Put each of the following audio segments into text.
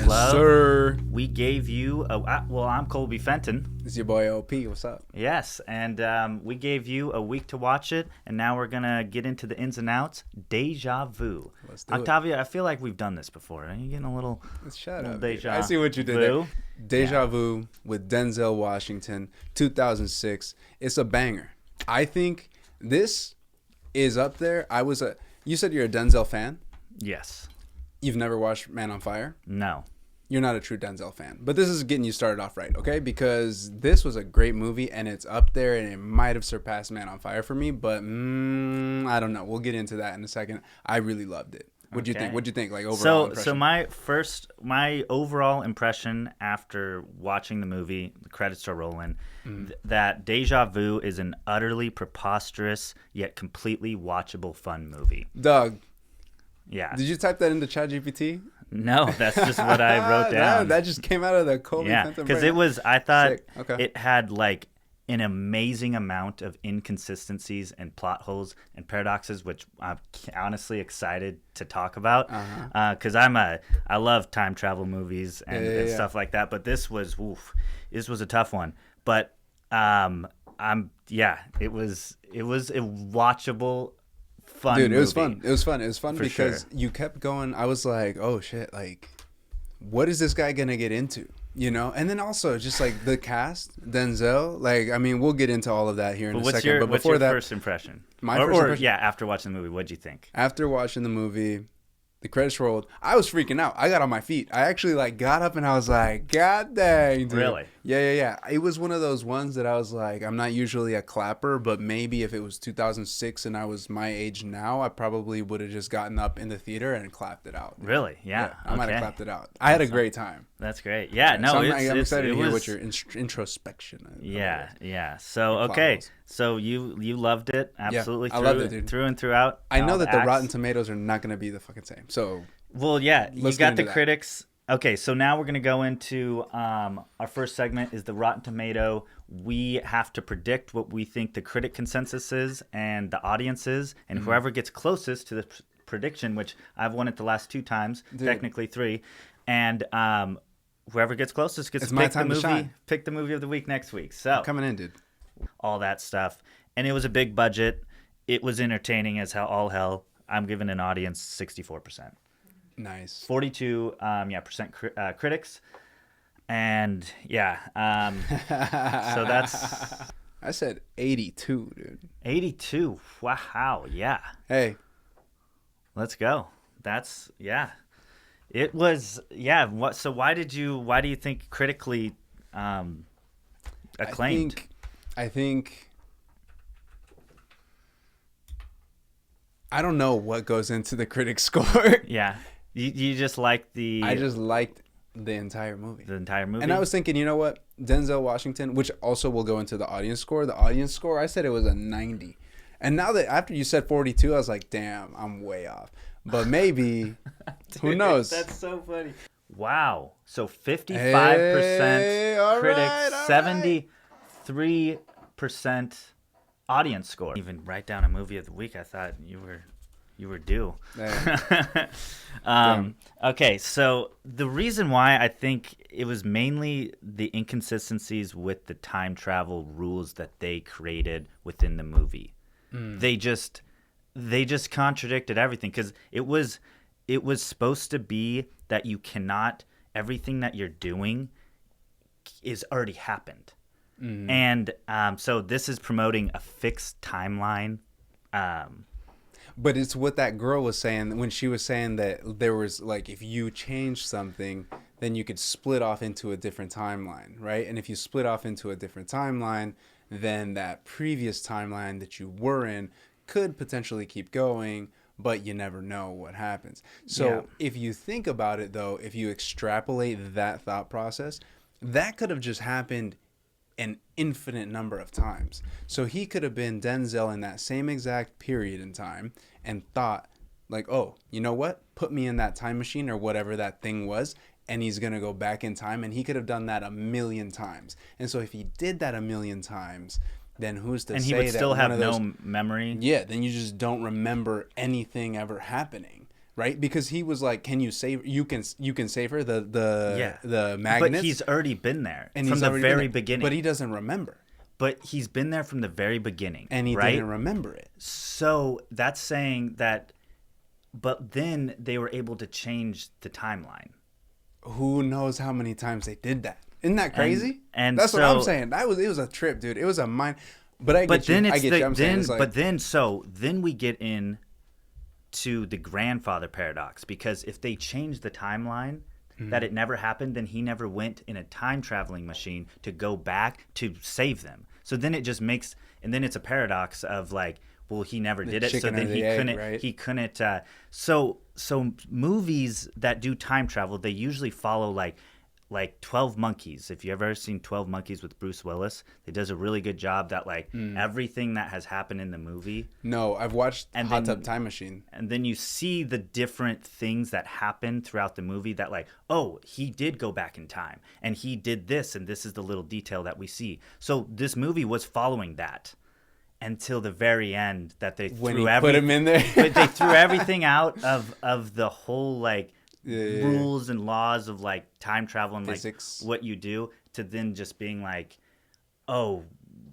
Yes, Club. sir. We gave you well, I'm Colby Fenton. It's your boy OP. What's up? Yes, and we gave you a week to watch it, and now we're gonna get into the ins and outs. Deja Vu. Let's do Octavia, I feel like we've done this before. Are you getting a little? Shut little up. Deja I see what you did Vu? there. Deja Vu with Denzel Washington, 2006. It's a banger. I think this is up there. You said you're a Denzel fan. Yes. You've never watched Man on Fire? No. You're not a true Denzel fan. But this is getting you started off right, okay? Because this was a great movie, and it's up there, and it might have surpassed Man on Fire for me, but I don't know. We'll get into that in a second. I really loved it. What'd you think? What'd you think? Like, overall impression? So my overall impression after watching the movie, the credits are rolling, that Deja Vu is an utterly preposterous yet completely watchable fun movie. Doug. Yeah. Did you type that into ChatGPT? No, that's just what I wrote down. That just came out of the Colby Fenton because brain. I thought Okay. it had like an amazing amount of inconsistencies and plot holes and paradoxes, which I'm honestly excited to talk about. Because I love time travel movies and stuff like that. But this was a tough one. But it was a watchable. Fun Dude, movie. It was fun For because sure. you kept going. I was like, oh shit, like, what is this guy gonna get into? You know? And then also just like the cast, Denzel, like, I mean, we'll get into all of that here in a second. But What's before your that, first impression? First impression? Yeah, after watching the movie, what'd you think? After watching the movie, the credits rolled. I was freaking out. I got on my feet. I actually like got up and I was like, God dang, dude. Really? Yeah. It was one of those ones that I was like, I'm not usually a clapper, but maybe if it was 2006 and I was my age now, I probably would have just gotten up in the theater and clapped it out. Really? Yeah. I might have clapped it out. I had a great time. That's great. Yeah. No, so I'm excited to hear was, what your introspection. Yeah. So okay. So you loved it absolutely. I loved it, dude. Through and throughout. I know that the Rotten Tomatoes are not going to be the fucking same. So you got the critics. Okay, so now we're going to go into our first segment is the Rotten Tomato. We have to predict what we think the critic consensus is and the audience is, and whoever gets closest to the prediction, which I've won it the last 2 times, technically 3, and whoever gets closest gets to pick the movie of the week next week. So I'm coming in, dude. All that stuff. And it was a big budget. It was entertaining as all hell. I'm giving an audience 64%. Nice. 42 percent critics, and so that's I said 82, dude. 82. Wow. Yeah. Hey, let's go. That's it was what? So why do you think critically acclaimed? I think I don't know what goes into the critic score. Yeah. You just like I just liked the entire movie. And I was thinking, you know what? Denzel Washington, which also will go into the audience score. The audience score, I said it was a 90. And now that after you said 42, I was like, damn, I'm way off. But maybe, Dude, who knows? That's so funny. Wow. So 55% critics, 73% audience score. Even write down a movie of the week. I thought you were due. Okay, so the reason why I think it was mainly the inconsistencies with the time travel rules that they created within the movie. They just contradicted everything because it was supposed to be that you cannot, everything that you're doing is already happened. And so this is promoting a fixed timeline. But it's what that girl was saying when she was saying that there was like, if you change something, then you could split off into a different timeline, right? And if you split off into a different timeline, then that previous timeline that you were in could potentially keep going, but you never know what happens. So if you think about it, though, if you extrapolate that thought process, that could have just happened an infinite number of times. So he could have been Denzel in that same exact period in time and thought like, oh, you know what? Put me in that time machine or whatever that thing was, and he's going to go back in time. And he could have done that 1,000,000 times. And so if he did that 1,000,000 times, then who's to say that he would still have no memory? Yeah, then you just don't remember anything ever happening, right? Because he was like, "Can you save? You can save her." Yeah. The magnets. But he's already been there and from he's the already been very there, beginning. but he doesn't remember, But he's been there from the very beginning, and he right? didn't remember it. So that's saying that. But then they were able to change the timeline. Who knows how many times they did that? Isn't that crazy? And that's what so- I'm saying. It was a trip, dude. It was a mind. But I get But then you. I it's get you. I'm saying then it's like, but then we get in to the grandfather paradox, because if they change the timeline that it never happened, then he never went in a time traveling machine to go back to save them. So then it just makes, and then it's a paradox of like, well, he never did it, so chicken or then the egg, couldn't. right? He couldn't. So movies that do time travel, they usually follow like 12 Monkeys. If you ever seen 12 Monkeys with Bruce Willis, it does a really good job that like everything that has happened in the movie. no, I've watched Hot then- Tub Time Machine. And then you see the different things that happen throughout the movie that like, oh, he did go back in time and he did this, and this is the little detail that we see. So this movie was following that until the very end, that they When threw he put him in there. but they threw everything out of the whole like Yeah. rules and laws of like time travel and Physics. like what you do, to then just being like, oh,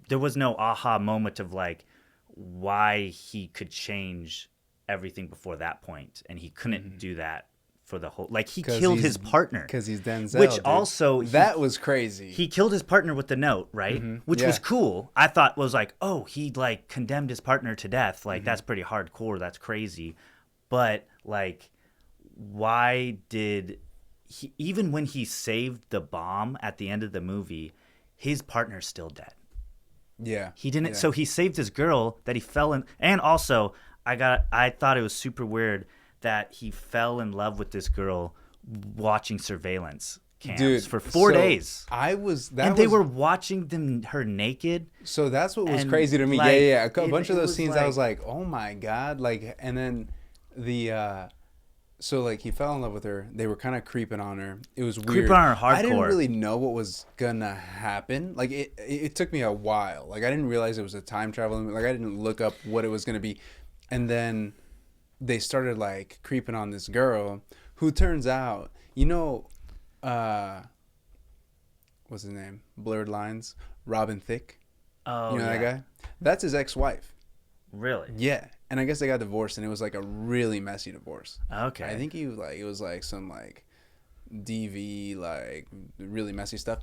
there was no aha moment of like why he could change everything before that point, and he couldn't do that for the whole, like he 'Cause killed he's- his partner, Because he's Denzel. which dude. also that was crazy. he killed his partner with the note, right? Which was Yeah. cool. I thought was like, oh, he like condemned his partner to death. Like that's pretty hardcore. That's crazy. But like, why did he, even when he saved the bomb at the end of the movie, his partner's still dead. yeah. He didn't. Yeah. So he saved his girl that he fell in, and also I thought it was super weird that he fell in love with this girl watching surveillance cams Dude, for 4 so days. I was that And they was- were watching her naked. So that's what was and, crazy to me. like, Yeah. A bunch of it those was scenes, like- I was like, oh my god, like, and then the. So like he fell in love with her. They were kind of creeping on her. It was weird. Creeping on her I didn't hardcore. really know what was gonna happen. Like it took me a while. Like I didn't realize it was a time travel. Like I didn't look up what it was gonna be, and then they started like creeping on this girl, who turns out, what's his name? Blurred Lines. Robin Thicke. Oh, You know that yeah. guy? That's his ex-wife. Really? Yeah, and I guess they got divorced, and it was like a really messy divorce. Okay. I think it was like some like DV, like really messy stuff.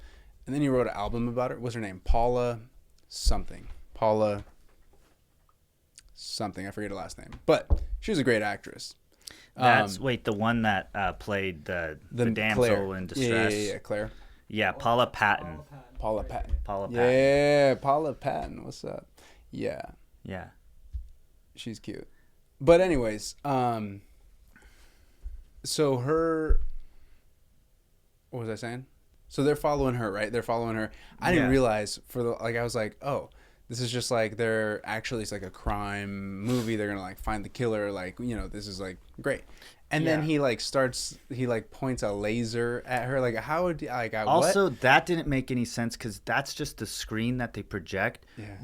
And then he wrote an album about her. What's her name? Paula something. Paula something. I forget her last name, but she was a great actress. That's wait, the one that played the damsel Claire. in distress. Yeah, Claire. Yeah, Paula Patton. Paula Patton. Paula Patton. Yeah, Paula Patton. What's up? Yeah. Yeah. She's cute. But anyways, so her, what was I saying? So they're following her, right? They're following her. I didn't Yeah. realize I was like, oh, this is just like it's like a crime movie. They're going to like find the killer. Like, this is like great. And then Yeah. he points a laser at her. Like, how would, like, Also, what? that didn't make any sense because that's just the screen that they project. Yeah.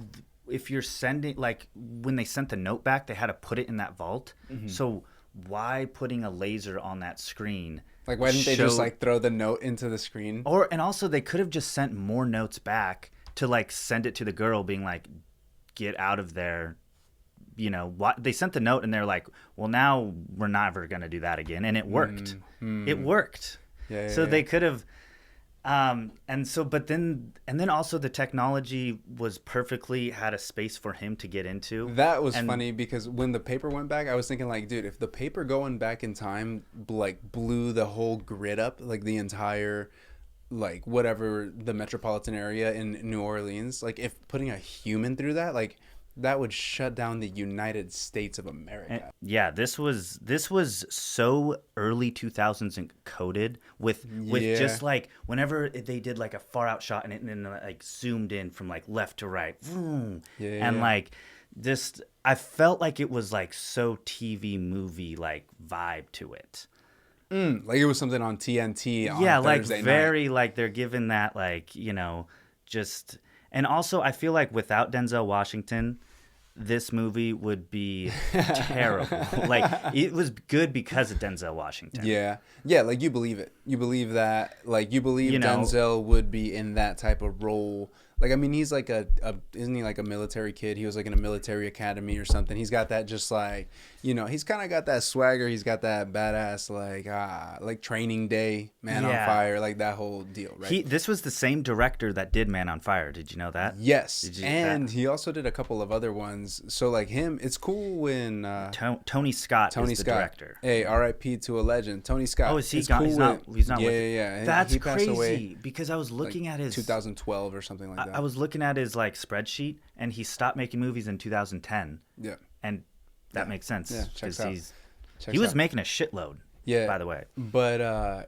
If you're sending, like, when they sent the note back, they had to put it in that vault. Mm-hmm. So why putting a laser on that screen? Like, why didn't they just show- like throw the note into the screen? And also they could have just sent more notes back to like send it to the girl, being like, get out of there. They sent the note and they're like, well, now we're never gonna do that again, and it worked. It worked. Yeah. So they could have, but then also the technology was perfectly had a space for him to get into. That was And- funny because when the paper went back, I was thinking like, dude, if the paper going back in time like blew the whole grid up, like the entire, like whatever the metropolitan area in New Orleans, like if putting a human through that, like that would shut down the United States of America. Yeah, this was so early 2000s encoded with Yeah. just like whenever they did like a far out shot and then like zoomed in from like left to right, vroom, and Yeah. like just I felt like it was like so TV movie like vibe to it. Like it was something on TNT on Yeah, like Thursday night. very like they're giving that like just. And also, I feel like without Denzel Washington, this movie would be terrible. Like, it was good because of Denzel Washington. Yeah. Yeah, like you believe it. You believe that, like you believe You know- Denzel would be in that type of role. Like, I mean, he's like isn't he like a military kid? He was like in a military academy or something. He's got that just like, he's kind of got that swagger. He's got that badass like Training Day, Man on Yeah. Fire, like that whole deal, right? This was the same director that did Man on Fire. Did you know that? Yes, Did you- and that- he also did a couple of other ones. So like him, it's cool when Tony Scott Tony is the Scott. director. Hey, R.I.P. to a legend, Tony Scott. Oh, is he It's gone? cool He's not. when- He's not. Yeah, with yeah. That's he passed crazy away because I was looking at his 2012 or something like that. I was looking at his like spreadsheet, and he stopped making movies in 2010, Yeah, and that makes sense Yeah, checks because out. he was making a shitload. Yeah. By the way, But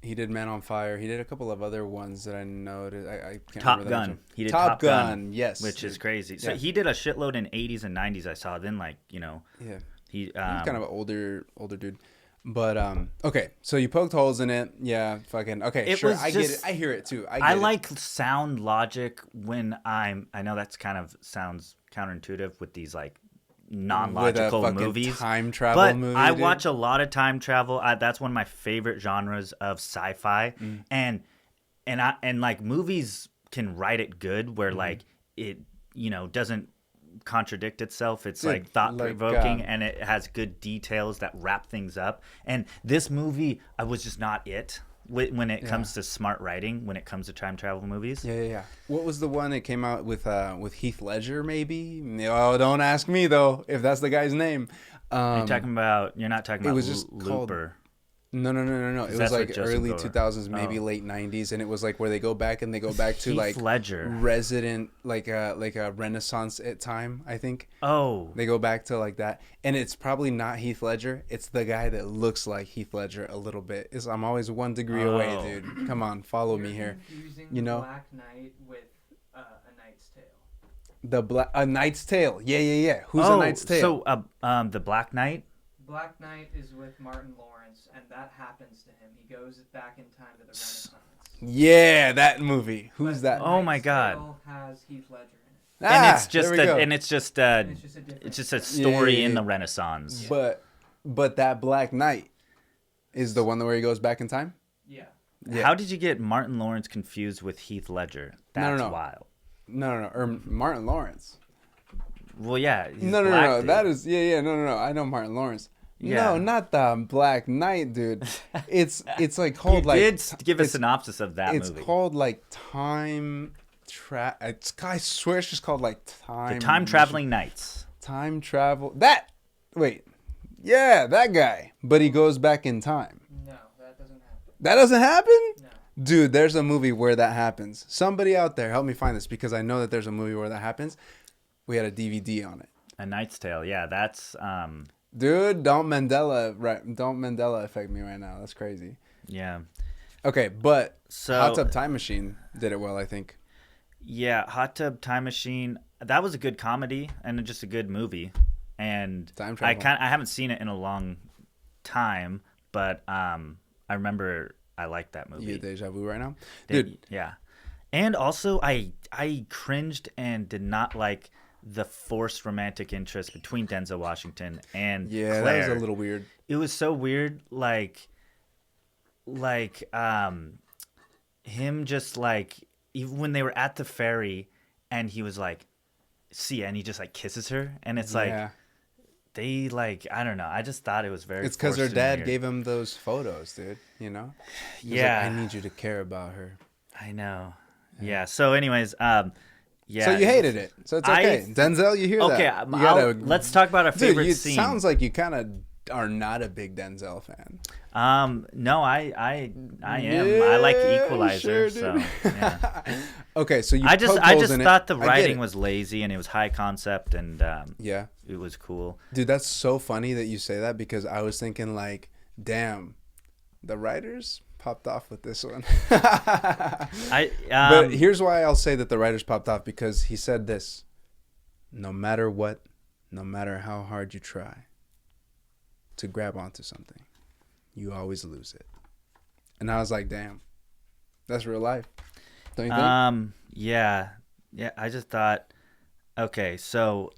he did Man on Fire. He did a couple of other ones that I noted. I can't Top remember Gun. He did Top Gun. Yes, which is crazy. So Yeah. he did a shitload in 80s and 90s. I saw. Then like Yeah, he he's kind of an older dude. But okay, so you poked holes in it. Yeah, fucking okay. It Sure, was I get it. just- I hear it too. I get I it. like sound logic when I know that's kind of sounds counterintuitive with these like With a non-logical fucking movies. time travel But movie. I dude. watch a lot of time travel. That's one of my favorite genres of sci-fi, Mm. and like movies can write it good Mm-hmm. where like it doesn't contradict itself. It's Dude, like thought provoking, like, and it has good details that wrap things up. And this movie, I was just not it when it comes to smart writing. When it comes to time travel movies, Yeah. What was the one that came out with Heath Ledger? Maybe. Oh, don't ask me though. If that's the guy's name. you're not talking about was just called- Looper. No. It was that's like with Joseph early Gordon. 2000s, maybe Oh. late 90s, and it was like where they go back to Heath like Ledger. resident like a Renaissance at time. I think Oh, they go back to like that, and it's probably not Heath Ledger. It's the guy that looks like Heath Ledger a little bit. I'm always 1 degree away, Oh. dude. Come on, follow me here. Confusing You know? Black Knight with A Knight's Tale. A Knight's Tale. Yeah. Who's A Knight's Tale? So the Black Knight. Black Knight is with Martin Lawrence, and that happens to him. He goes back in time to the Renaissance. Yeah, that movie. Who's But that? A Oh my Knight's God. Tale has Heath Ledger in it. And Ah, it's just there we go. and it's just It's just a different. it's just a story Yeah. in the Renaissance. But that Black Knight is the one where he goes back in time. Yeah. Yeah. How did you get Martin Lawrence confused with Heath Ledger? That's No. wild. No. Or Martin Lawrence. Well, yeah. he's No. black, dude. That is no. I know Martin Lawrence. Yeah. No, not the Black Knight, dude. It's like called You like did give a it's- synopsis of that It's movie. called like time. I swear it's just called like time. The Time Traveling Knights. Time travel. Wait. Yeah, that guy. But he goes back in time. No, that doesn't happen. That doesn't happen? No. Dude, there's a movie where that happens. Somebody out there, help me find this because I know that there's a movie where that happens. We had a DVD on it. A Knight's Tale. Yeah, that's Dude, don't Mandela affect me right now. That's crazy. yeah. Okay, but So Hot Tub Time Machine did it well, I think. yeah, Hot Tub Time Machine. That was a good comedy and just a good movie. And Time travel. I haven't seen it in a long time, but I remember I liked that movie. You get deja vu right now? Did- Dude, yeah. And also I cringed and did not like the forced romantic interest between Denzel Washington and yeah, Claire. that was a little weird. It was so weird, like him just like even when they were at the ferry and he was like see ya, and he just like kisses her and it's like Yeah. they like I don't know, I just thought it was very It's because her forced and dad weird. gave him those photos, dude. You know? He was Yeah. like, I need you to care about her. I know. Yeah. So anyways, yeah. So you hated it. So it's okay. Denzel, you hear Okay, that? You gotta, let's talk about our dude, favorite it scene. sounds like you kind of are not a big Denzel fan. No, I am. I like Yeah, Equalizer. sure, so dude. yeah. Okay, so you I just poked holes in it. thought the I get writing it. was lazy and it was high concept and Yeah. it was cool. Dude, that's so funny that you say that because I was thinking like, damn, the writers popped off with this one. But here's why I'll say that the writers popped off because he said this: no matter what, no matter how hard you try to grab onto something, you always lose it. And I was like, damn, that's real life. Don't you think? yeah. I just thought Okay, so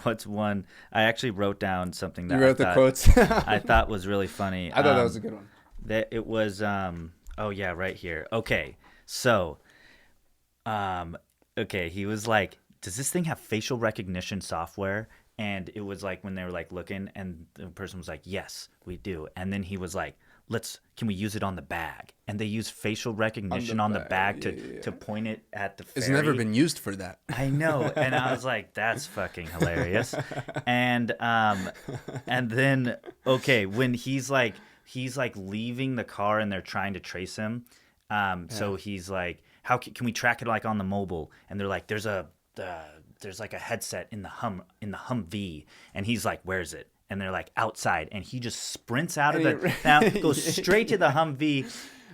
what's one? I actually wrote down something You that wrote the quotes. I thought was really funny. I thought that was a good one. That it was. Oh yeah, right here. Okay, so um, okay, he was like, "Does this thing have facial recognition software?" And it was like when they were like looking, and the person was like, "Yes, we do." And then he was like, Can we use it on the bag?" And they use facial recognition on the bag yeah, to yeah, to yeah. point it at the It's ferry. never been used for that. I know, and I was like, "That's fucking hilarious." And then okay, when he's like leaving the car and they're trying to trace him, so he's like, "How can we track it like on the mobile?" And they're like, "There's like a headset in the Humvee," and he's like, "Where's it?" And they're like, "Outside," and he just sprints out of And the he- now goes straight to the Humvee.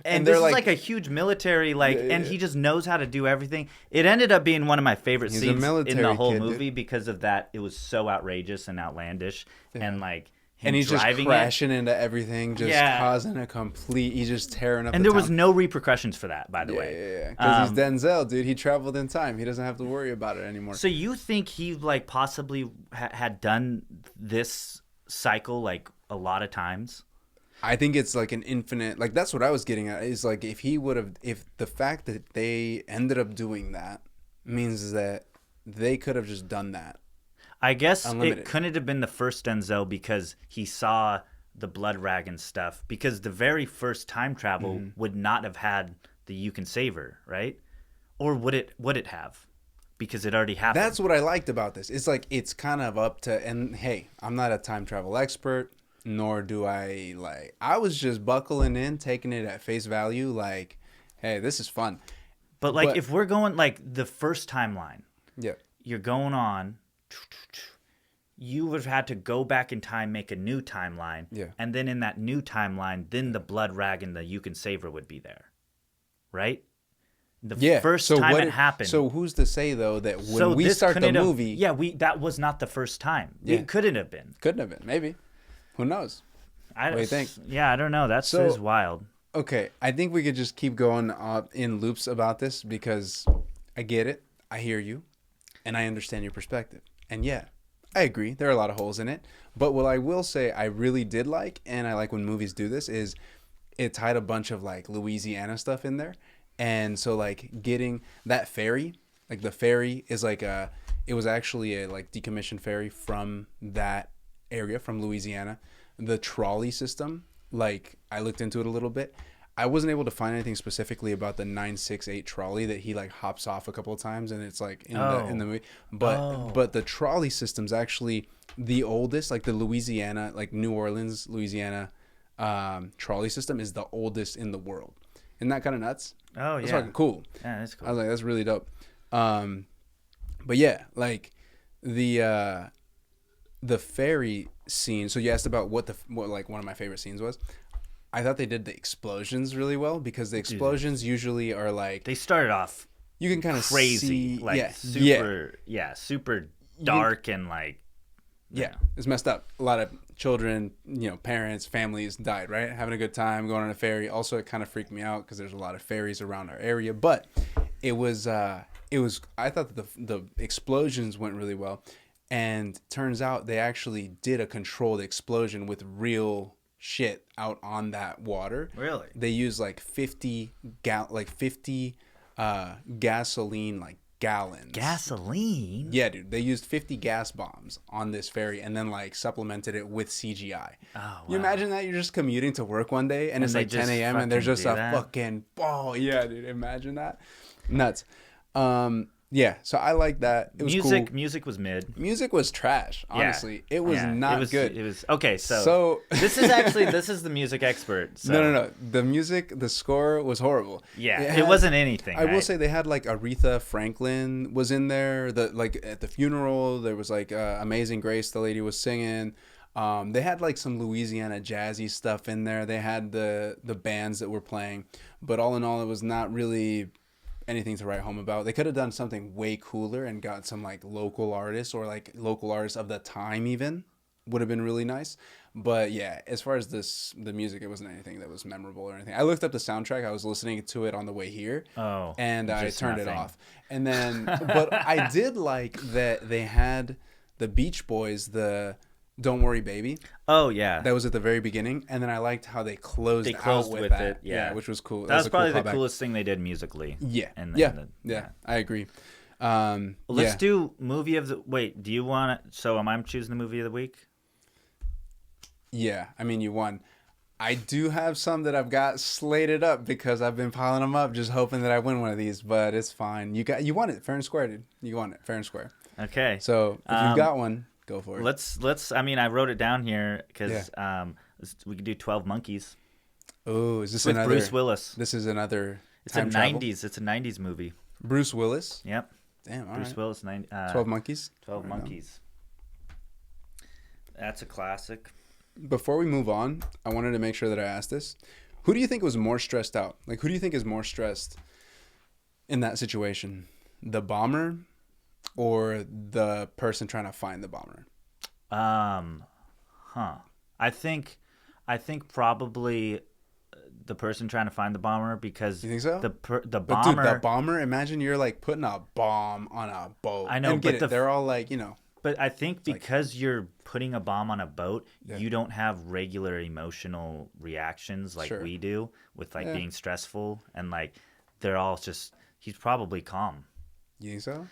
And And this they're is like- like a huge military, Yeah, and yeah. he just knows how to do everything. It ended up being one of my favorite He's a scenes in the military whole kid, dude. movie because of that. It was so outrageous and outlandish, and like him And he's just driving crashing into everything, just Yeah. causing a complete. He's just tearing up. and the there was town. no repercussions for that, by the Yeah, way. yeah, because he's Denzel, dude. He traveled in time. He doesn't have to worry about it anymore. So you think he like possibly had done this cycle like a lot of times? I think it's like an infinite. Like that's what I was getting at. Is like if the fact that they ended up doing that means that they could have just done that. I guess Unlimited. it couldn't have been the first Denzel because he saw the blood rag and stuff. Because the very first time travel Mm-hmm. would not have had the "you can save her," right? Or would it? Would it have? Because it already happened. That's what I liked about this. It's like it's kind of up to. And hey, I'm not a time travel expert, nor do I like. I was just buckling in, taking it at face value. Like, hey, this is fun. but like but- if we're going like the first timeline, Yeah. you're going on. You would have had to go back in time, make a new timeline, Yeah. and then in that new timeline, then the blood rag and the "you can save her" would be there, right? The Yeah. first so time what it if- happened. So who's to say though that when So we this start the couldn't have- movie, yeah, that was not the first time. Yeah. It couldn't have been. couldn't have been maybe. Who knows? What do you think? Yeah, I don't know. That's So- is wild. Okay, I think we could just keep going in loops about this because I get it, I hear you, and I understand your perspective. And yeah, I agree. There are a lot of holes in it. But what I will say I really did like, and I like when movies do this, is it tied a bunch of like Louisiana stuff in there. And so like getting that ferry, like the ferry is like it was actually a like decommissioned ferry from that area, from Louisiana. The trolley system, like I looked into it a little bit. I wasn't able to find anything specifically about the 968 trolley that he like hops off a couple of times, and it's like in the movie. But the trolley system's actually the oldest, like the Louisiana, like New Orleans, Louisiana trolley system is the oldest in the world. Isn't that kind of nuts? Oh That's yeah, fucking cool. yeah, that's cool. I was like, that's really dope. But yeah, like the ferry scene. So you asked about what like one of my favorite scenes was. I thought they did the explosions really well because the explosions usually are like They started off you can kind of crazy, see, like yeah, super dark and like yeah, it's messed up. A lot of children, parents, families died, right? Having a good time, going on a ferry. Also, it kind of freaked me out because there's a lot of ferries around our area. But it was. I thought that the explosions went really well, and turns out they actually did a controlled explosion with real shit out on that water. Really? They used like 50 gasoline like gallons. gasoline. Yeah, dude. They used 50 gas bombs on this ferry and then like supplemented it with CGI. Oh, You wow. imagine that you're just commuting to work one day and it's they like 10 just a.m. and there's fucking just do a that? fucking ball. Yeah, dude. Imagine that. Nuts. Yeah. So I like that. It was cool. Music was mid. Music was trash. Honestly, it was not good. It was okay. So- this is the music expert. So. No. The score was horrible. Yeah, It it had- wasn't anything. I will right? say they had like Aretha Franklin was in there. Like at the funeral, there was like Amazing Grace. The lady was singing. They had like some Louisiana jazzy stuff in there. They had the bands that were playing, but all in all, it was not really anything to write home about. They could have done something way cooler and got some like local artists or like local artists of the time even would have been really nice. But yeah, as far as the music, it wasn't anything that was memorable or anything. I looked up the soundtrack. I was listening to it on the way here, Oh, and I just turned it nothing. off. And then, but I did like that they had the Beach Boys, the "Don't Worry, Baby." Oh yeah, That was at the very beginning, and then I liked how they closed closed out with that. it. Yeah. which was cool. that was a cool probably the callback. coolest thing they did musically. Yeah, And yeah, then yeah, I agree. Let's yeah. do movie of the. Wait, do you want it? So am I choosing the movie of the week? Yeah, I mean, you won. I do have some that I've got slated up because I've been piling them up, just hoping that I win one of these. But it's fine. You won it fair and square, dude. You won it fair and square. Okay. So if you've got one, go for it. Let's. I mean, I wrote it down here because we could do 12 Monkeys Oh, is this with another? Bruce Willis. This is another. It's time a travel? 90s. It's a 90s movie. Bruce Willis. Yep. Damn. All Bruce right. Willis. 12 Monkeys. 12 Right on. Monkeys. That's a classic. Before we move on, I wanted to make sure that I asked this. Who do you think was more stressed out? Like, who do you think is more stressed in that situation? The bomber or the person trying to find the bomber? I think probably the person trying to find the bomber because You think so? the But bomber. dude, the bomber, imagine you're like putting a bomb on a boat. I know, and get but it. They're all like, But I think because you're putting a bomb on a boat, Yeah. you don't have regular emotional reactions like Sure. we do with like Yeah. being stressful and like they're all just. He's probably calm. you think so?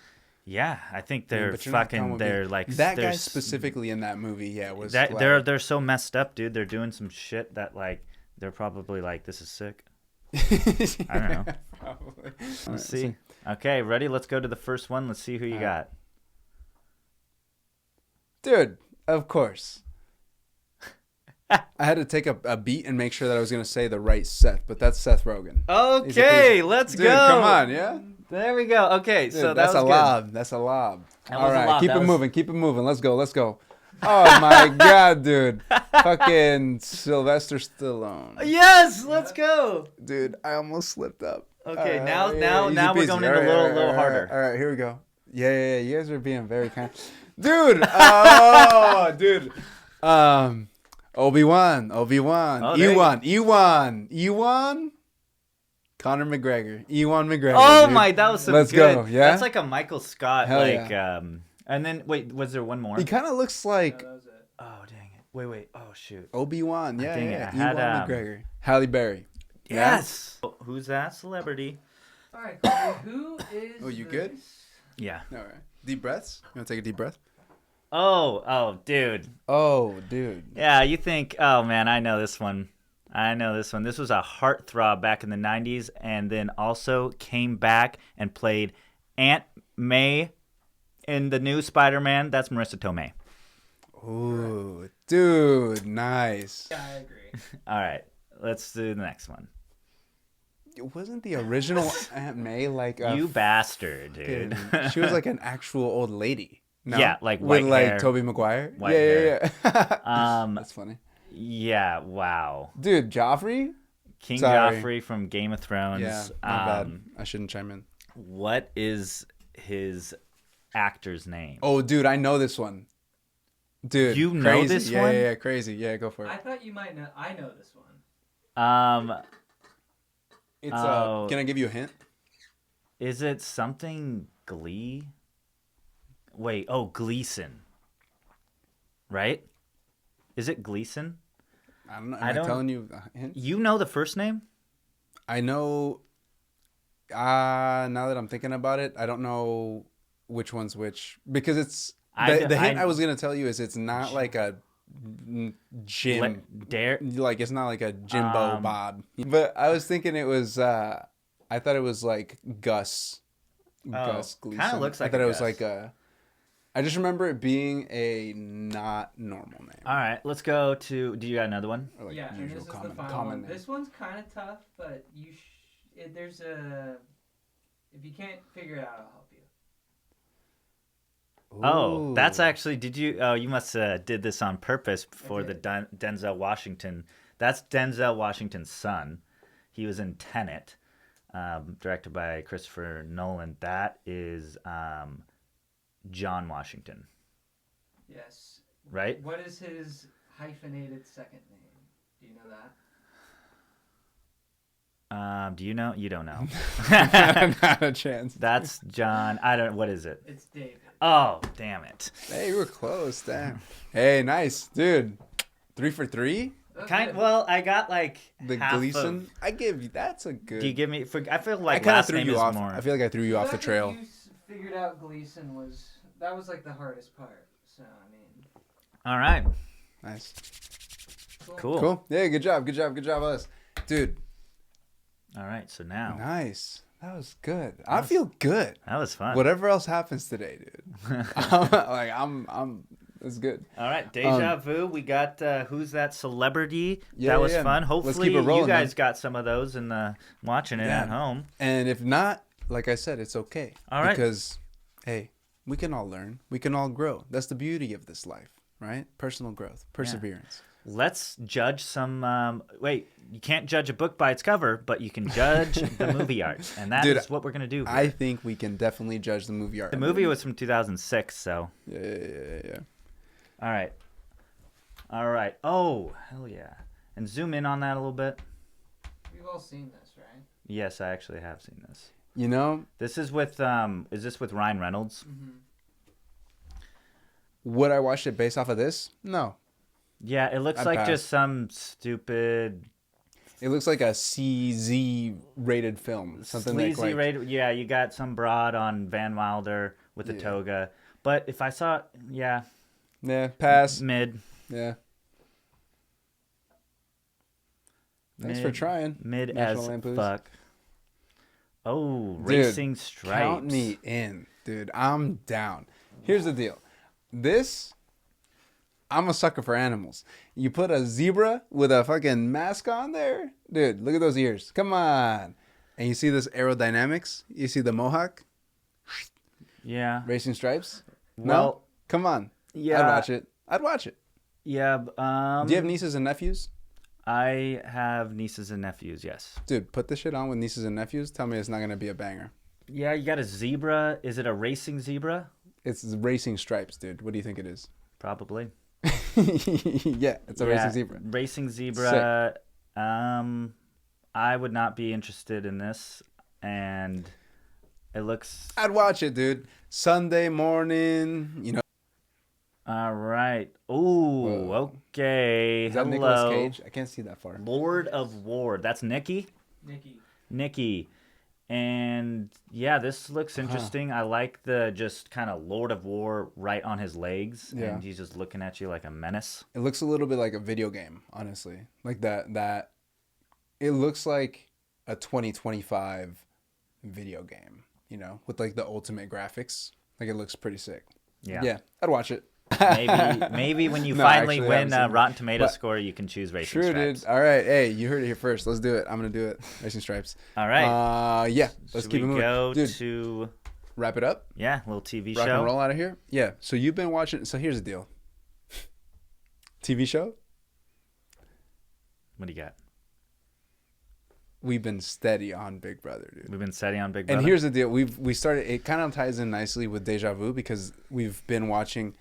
Yeah, I think they're But you're not calm fucking. with They're me. like that they're guy s- specifically in that movie. Yeah, was That like, they're so messed up, dude. They're doing some shit that like they're probably like, this is sick. I don't know. Probably. Let's see. Okay, ready? Let's go to the first one. Let's see who you got. Dude, of course. I had to take a beat and make sure that I was going to say the right Seth, but that's Seth Rogen. Okay, let's Dude, go. come on, yeah? There we go. Okay, Dude, so that's that a was lob. That's a lob. That All was a right, lob. keep That it was- moving. Keep it moving. Let's go. Let's go. Oh, my God, dude. Fucking Sylvester Stallone. good. Yes, let's go. Dude, I almost slipped up. Okay, All now easy we're peasy. going in All a little all right, harder. All right, here we go. Yeah. You guys are being very kind. Dude. Oh, dude. Obi-Wan. Oh, there you Ewan. Conor McGregor. Ewan McGregor. Oh dude. my, that was some Let's good. go, yeah? That's like a Michael Scott Hell like yeah. and then wait, was there one more? He kind of looks No, like that was it. Oh, dang it. Wait. Oh shoot. Obi-Wan. Yeah, dang it, yeah. I had, Ewan McGregor. Halle Berry. Yes. Who's that celebrity? All right, Corey, who is? Oh, you good? this? Yeah. All right. Deep breaths. You want to take a deep breath? Oh, dude. Oh, dude. Yeah, you think, oh man, I know this one. This was a heartthrob back in the 90s and then also came back and played Aunt May in the new Spider-Man. That's Marissa Tomei. Ooh, dude, nice. Yeah, I agree. All right, let's do the next one. Wasn't the original Aunt May like a You bastard, dude. she was like an actual old lady. No? Yeah, like with white like hair. Tobey Maguire. White yeah. Um, That's funny. yeah, wow. Dude, Joffrey? King Sorry. Joffrey from Game of Thrones. Yeah, my bad. I shouldn't chime in. What is his actor's name? Oh, dude, I know this one. Dude, You know crazy. this yeah, one? Yeah, crazy. Yeah, go for it. I thought you might know. I know this one. It's Oh. can I give you a hint? Is it something Glee? Wait, Gleason. Right? Is it Gleason? I don't know. Am I I don't- telling you a hint? You know the first name? I know. Now that I'm thinking about it, I don't know which one's which because it's the hint I was gonna tell you is it's not like a Jim. Dare. Like it's not like a Jimbo Bob. But I was thinking it was. I thought it was like Gus. Gus Gleason. Kinda looks like I thought a it was Gus. like a. I just remember it being a not normal name. All right, let's go to. Do you got another one? Or like yeah, and usual this is common the final common one. name. This one's kind of tough, but there's a. If you can't figure it out, I'll help you. Oh, that's Ooh. actually. Did you? Oh, you must did this on purpose for the did. Denzel Washington. That's Denzel Washington's son. He was in Tenet, directed by Christopher Nolan. That is John Washington, Yes. right? What is his hyphenated second name. Do you know that? Do you know? You don't know. Not a chance. That's John. I don't. What is it? It's David. Oh, damn it. Hey, you were close. Damn. Hey, nice, dude. 3 for 3. Well, I got like The half Gleason. Of, I give you. That's a good. do you give me? I feel I like kind of last threw name you is off. more. I feel like I threw you off the trail. You figured out Gleason was like the hardest part. So I mean. All right. Nice. Cool. Yeah, good job, us, dude. All right. So now Nice. That was good. I feel good. that was fun. Whatever else happens today, dude. I'm. It's good. All right, Deja Vu. We got Who's That Celebrity? Yeah, that was yeah. fun. Let's Hopefully, keep it rolling, you guys man. got some of those and watching it Yeah. at home. And if not, like I said, it's okay. All right. Because, hey, we can all learn. We can all grow. That's the beauty of this life, right? Personal growth, perseverance. Let's judge some. Wait, you can't judge a book by its cover, but you can judge the movie art, and that is Dude, what we're gonna do. Here. I think we can definitely judge the movie art. The movie was from 2006, so. Yeah. All right. Oh, hell yeah! And zoom in on that a little bit. We've all seen this, right? Yes, I actually have seen this. You know, This is with Is this with Ryan Reynolds? Mm-hmm. would I watch it based off of this? No. Yeah, it looks I'd like pass. just some stupid It looks like a CZ rated film. Something sleazy like rated. Yeah, you got some broad on Van Wilder with the Yeah. toga. But if I saw, yeah, yeah, pass. mid. Yeah. Thanks for trying. Mid National as Lampoons. fuck. Oh, Dude, Racing Stripes. Count me in, dude. I'm down. Here's the deal. I'm a sucker for animals. You put a zebra with a fucking mask on there, dude. Look at those ears. Come on. And you see this aerodynamics. You see the mohawk, Yeah. Racing Stripes. No, Well, come on. yeah. I'd watch it. Yeah. Do you have nieces and nephews? I have nieces and nephews. Yes. Dude, put this shit on with nieces and nephews. Tell me it's not gonna be a banger. Yeah, you got a zebra. Is it a racing zebra? It's Racing Stripes, dude. What do you think it is? Probably. Yeah, it's a racing zebra. Racing zebra. I would not be interested in this, and it looks. I'd watch it, dude. Sunday morning, you know. All right. Ooh, Whoa. okay. Is that Hello. Nicolas Cage? I can't see that far. Lord of War. That's Nikki? Nikki. And yeah, this looks interesting. I like the just kind of Lord of War right on his legs. Yeah. And he's just looking at you like a menace. It looks a little bit like a video game, honestly. Like that. It looks like a 2025 video game, you know, with like the ultimate graphics. Like it looks pretty sick. Yeah. Yeah, I'd watch it. Maybe when you No, finally actually, I win haven't seen it. Rotten Tomato But- score, you can choose Racing True, Stripes. dude. All right. Hey, you heard it here first. Let's do it. I'm going to do it. Racing Stripes. All right. Yeah. Let's Should keep it we moving. go Dude, to wrap it up. a little TV Rock show? and roll out of here. Yeah. So you've been watching. So here's the deal. TV show. What do you got? We've been steady on Big Brother, dude. We've been steady on Big Brother. And here's the deal. We started. It kind of ties in nicely with Deja Vu because we've been watching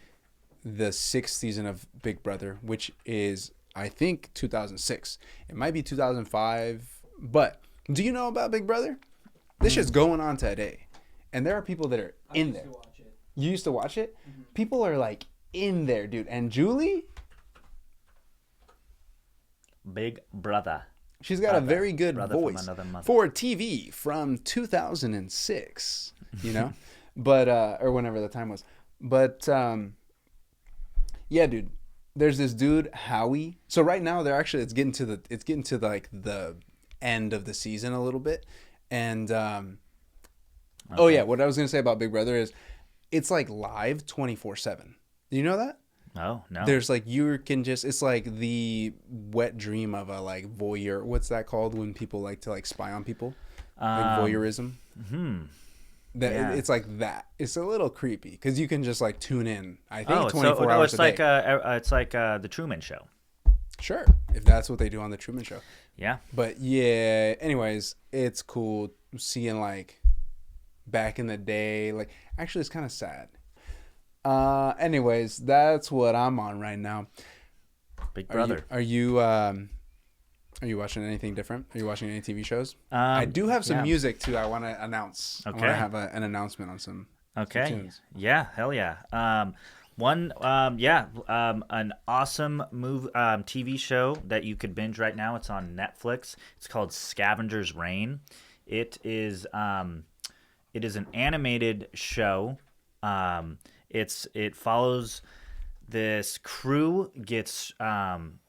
the 6th season of Big Brother, which is I think 2006. It might be 2005. But do you know about Big Brother? This shit's going on today, and there are people that are in there. To watch it. You used to watch it? Mm-hmm. People are like in there, dude. And Julie, Big Brother. she's got a very good Brother from voice another mother. for TV from 2006, you know? But or whenever the time was. But yeah, dude. There's this dude, Howie. So right now they're actually it's getting to like the end of the season a little bit. And oh yeah, what I was going to say about Big Brother is it's like live 24/7. Do you know that? Oh, no. There's like you can just it's like the wet dream of a like voyeur. What's that called when people like to like spy on people? Like voyeurism. Yeah. It's like that. It's a little creepy because you can just like tune in. I think Oh, 24 hours it's a like day. it's like the Truman Show. Sure, if that's what they do on the Truman Show. Yeah. But yeah, anyways, it's cool seeing like back in the day. Like actually, it's kind of sad. Anyways, that's what I'm on right now. Big Brother. Are you watching anything different? Are you watching any TV shows? I do have some music too. I want to announce. Okay. I want to have an announcement on some tunes. Yeah, hell yeah. An awesome TV show that you could binge right now. It's on Netflix. It's called Scavenger's Reign. It is an animated show. It follows this crew gets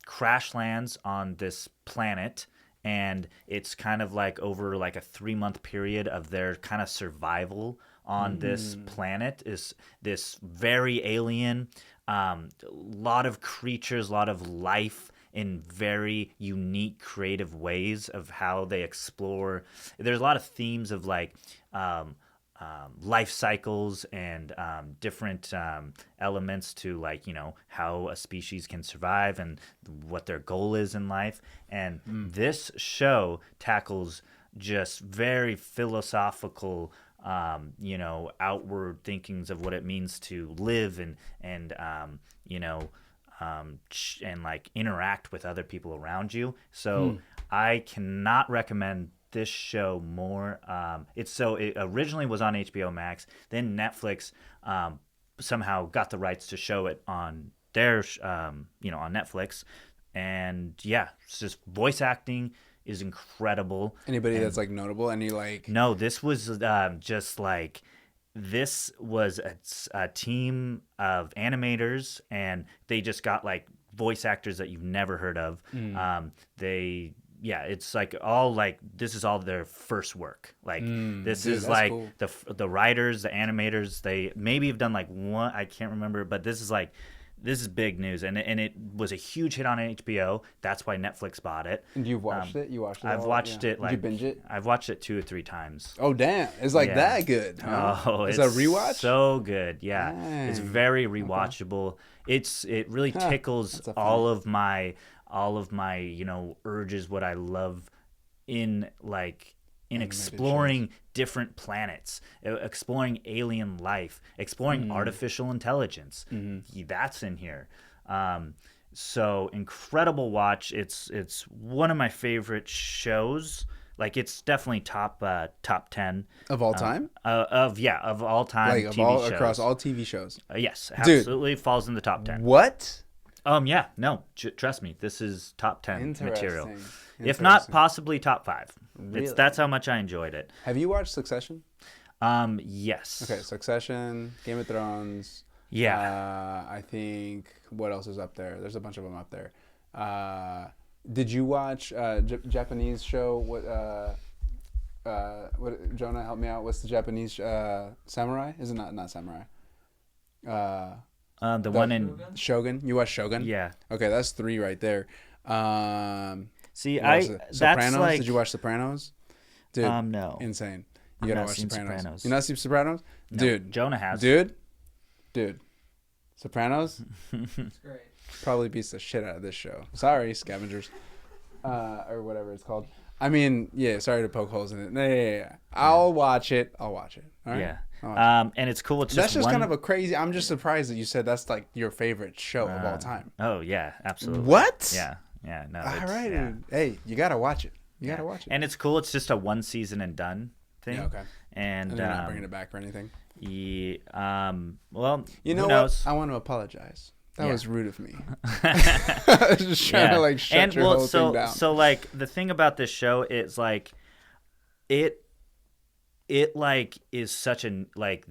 crash lands on this planet, and it's kind of like over like a 3-month period of their kind of survival on this planet. Is this very alien, lot of creatures, a lot of life in very unique creative ways of how they explore. There's a lot of themes of like life cycles and different elements to, like, you know, how a species can survive and what their goal is in life. And this show tackles just very philosophical, outward thinkings of what it means to live and like interact with other people around you. So I cannot recommend this show more. It originally was on HBO Max, then Netflix somehow got the rights to show it on their on Netflix. And yeah, it's just voice acting is incredible. Anybody that's like notable? Any like? No, this was just like, this was a team of animators, and they just got like voice actors that you've never heard of. It's like all like, this is all their first work. Like this is like cool. The writers, the animators, they maybe have done like one, I can't remember, but this is big news, and it was a huge hit on HBO. That's why Netflix bought it. And you've watched it? You watched it? I've watched it. Like, did you binge it? I've watched it 2 or 3 times. Oh damn! It's like that good. Huh? Oh, it's a rewatch. So good, yeah. Dang. It's very rewatchable. Okay. It really tickles all of my urges. What I love in exploring different planets, exploring alien life, exploring artificial intelligence. That's in here. So incredible watch. It's one of my favorite shows. Like, it's definitely top 10 of all time. Of all time. Like TV shows. Across all TV shows. Yes, absolutely. Dude, falls in the top 10. What? Yeah, no, trust me, this is top 10 material. If not, possibly top 5. Really? That's how much I enjoyed it. Have you watched Succession? Yes. Okay, Succession, Game of Thrones. Yeah. I think, what else is up there? There's a bunch of them up there. Did you watch Japanese show? What? Jonah, help me out. What's the Japanese samurai? Is it not samurai? The one in Shogun. You watched Shogun? Yeah. Okay, that's 3 right there. See, Sopranos. That's like, did you watch Sopranos? Dude, no. Insane. You gotta watch Sopranos. You not see Sopranos? No, dude. Jonah has. Dude. Sopranos. It's great. Probably beats the shit out of this show. Sorry, Scavengers, or whatever it's called. I mean, yeah. Sorry to poke holes in it. Yeah. I'll watch it. All right. Yeah. And it's cool. It's that's just one... kind of a crazy. I'm just surprised that you said that's like your favorite show of all time. Oh yeah, absolutely. What? Yeah. No. All right. Yeah. Hey, you gotta watch it. You gotta watch it. And it's cool. It's just a 1 season and done thing. Yeah. Okay. And you're not bringing it back or anything. Yeah. Well, you know who knows? What? I want to apologize. That was rude of me. I was just trying to like shut your whole thing down. So like the thing about this show is like it like is such an like,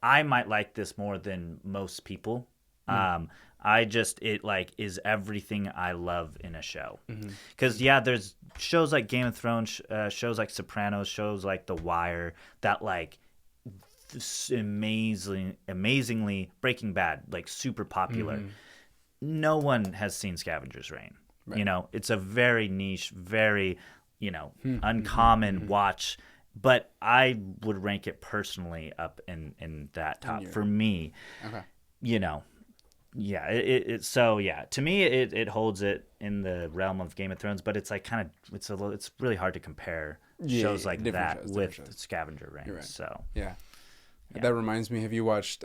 I might like this more than most people. It like is everything I love in a show. Because there's shows like Game of Thrones, shows like Sopranos, shows like The Wire that like amazingly Breaking Bad, like super popular. No one has seen Scavenger's Reign. Right. You know, it's a very niche, very uncommon watch. But I would rank it personally up in that top for me. Okay. To me it holds it in the realm of Game of Thrones, but it's like it's really hard to compare shows like that with Scavenger Reign. Right. So yeah. That reminds me, have you watched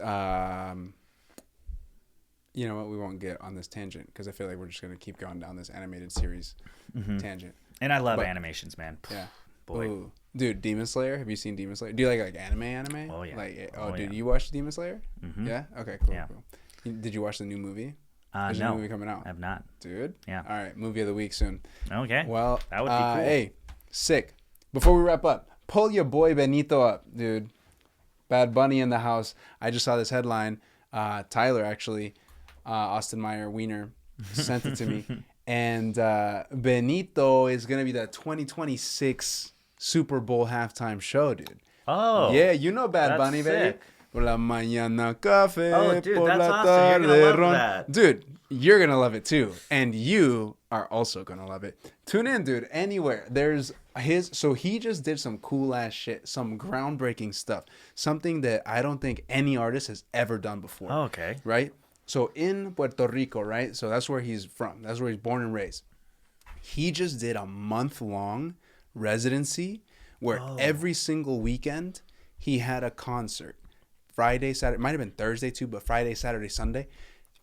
you know what? We won't get on this tangent because I feel like we're just gonna keep going down this animated series tangent. And I love But- animations, man. Yeah. Boy. Ooh. Dude, Demon Slayer. Have you seen Demon Slayer? Do you like anime? Oh, yeah. Like, Oh, dude, yeah. you watched Demon Slayer? Mhm. Yeah. Okay. Cool. Yeah. Cool. Did you watch the new movie? There's a No, new movie coming out, I have not. dude. Yeah. All right. Movie of the week soon. Okay. Well, That would be cool. Hey, sick. Before we wrap up, pull your boy Benito up, dude. Bad Bunny in the house. I just saw this headline. Tyler, actually, Austin Meyer Wiener, sent it to me. And Benito is going to be the 2026 Super Bowl halftime show, dude. Oh. Yeah, you know Bad that's Bunny, baby. sick. Por la mañana café, Oh, dude, por that's la awesome. You're gonna tarde love ron. that. Dude, you're gonna love it too, and you are also gonna love it. Tune in, dude. Anywhere there's so he just did some cool ass shit, some groundbreaking stuff, something that I don't think any artist has ever done before. Oh, okay. Right? So in Puerto Rico, right? So that's where he's from. That's where he's born and raised. He just did a month-long residency where every single weekend he had a concert. Friday, Saturday, might have been Thursday too, but Friday, Saturday, Sunday.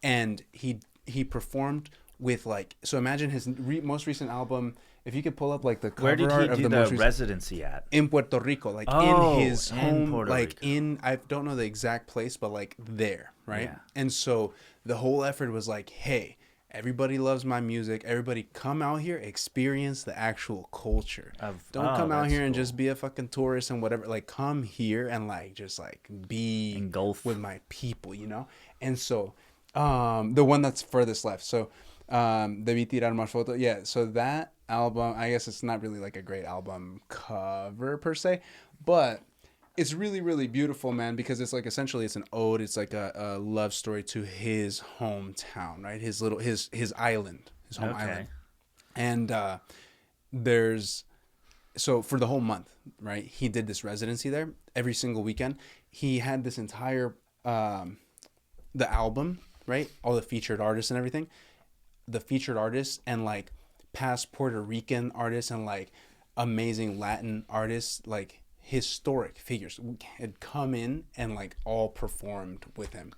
And he performed with like, so imagine his most recent album. If you could pull up like the cover Where did he art of do the the most recent, residency at? in Puerto Rico, like Oh, in his in home, Puerto like Rico. in, I don't know the exact place, but like there, right? Yeah. And so the whole effort was like, hey, everybody loves my music. Everybody come out here, experience the actual culture. Don't come out that's here and cool. just be a fucking tourist and whatever. Like come here and like just like be Engulf. with my people, you know? And so the one that's furthest left. So Debí tirar más fotos. Yeah, so that album, I guess it's not really like a great album cover per se, but it's really, really beautiful, man, because it's like essentially it's an ode. It's like a love story to his hometown, right? His little his island, his home island. And there's so for the whole month, right? He did this residency there every single weekend. He had this entire the album, right? All the featured artists and everything. The featured artists and like past Puerto Rican artists and like amazing Latin artists, like historic figures had come in and like all performed with him.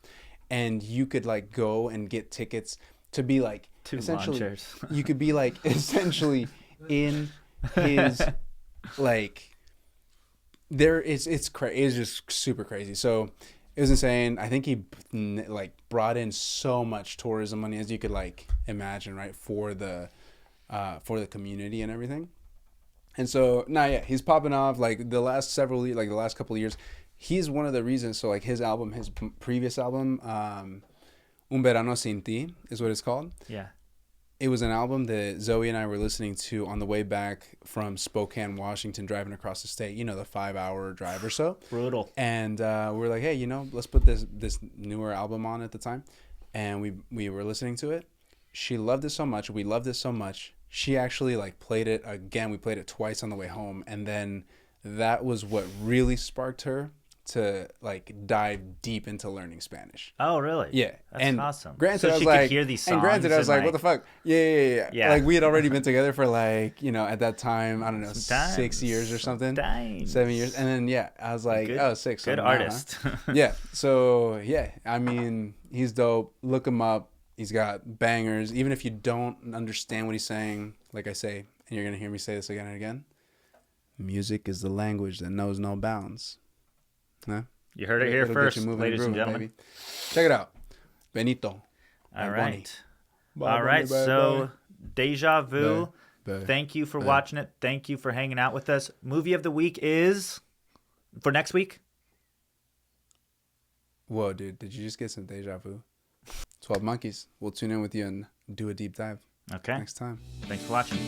And you could like go and get tickets to be like Two essentially lawn chairs. you could be like essentially in his like there is it's just super crazy. So it was insane. I think he like brought in so much tourism money as you could like imagine, right, for the community and everything. And so he's popping off like the last couple of years. He's one of the reasons. So like his album, his previous album, Un Verano Sin Ti is what it's called. Yeah. It was an album that Zoe and I were listening to on the way back from Spokane, Washington, driving across the state, you know, the 5-hour drive or so. Brutal. And we were like, hey, you know, let's put this newer album on at the time. And we were listening to it. She loved it so much. We loved it so much. She actually like played it again. We played it twice on the way home. And then that was what really sparked her to like dive deep into learning Spanish. Oh, really? Yeah. That's and Awesome. Granted, so I was she like, could hear these songs. and granted, I was and, like, what the fuck? Yeah. Like we had already been together for like, you know, at that time, I don't know, 6 years or something. 7 years. And then, I was like, good, 6. Good artist. Yeah. So, I mean, he's dope. Look him up. He's got bangers. Even if you don't understand what he's saying, like I say, and you're going to hear me say this again and again, music is the language that knows no bounds. Huh? You heard it here It'll first, get you moving ladies and grooving, gentlemen. baby. Check it out. Benito. All Bad right. Bunny. All right. Bad So, Bunny. Deja Vu. Bad. Thank you for watching it. Thank you for hanging out with us. Movie of the week is for next week. Whoa, dude. Did you just get some deja vu? 12 Monkeys. We'll tune in with you and do a deep dive Okay. next time. Thanks for watching.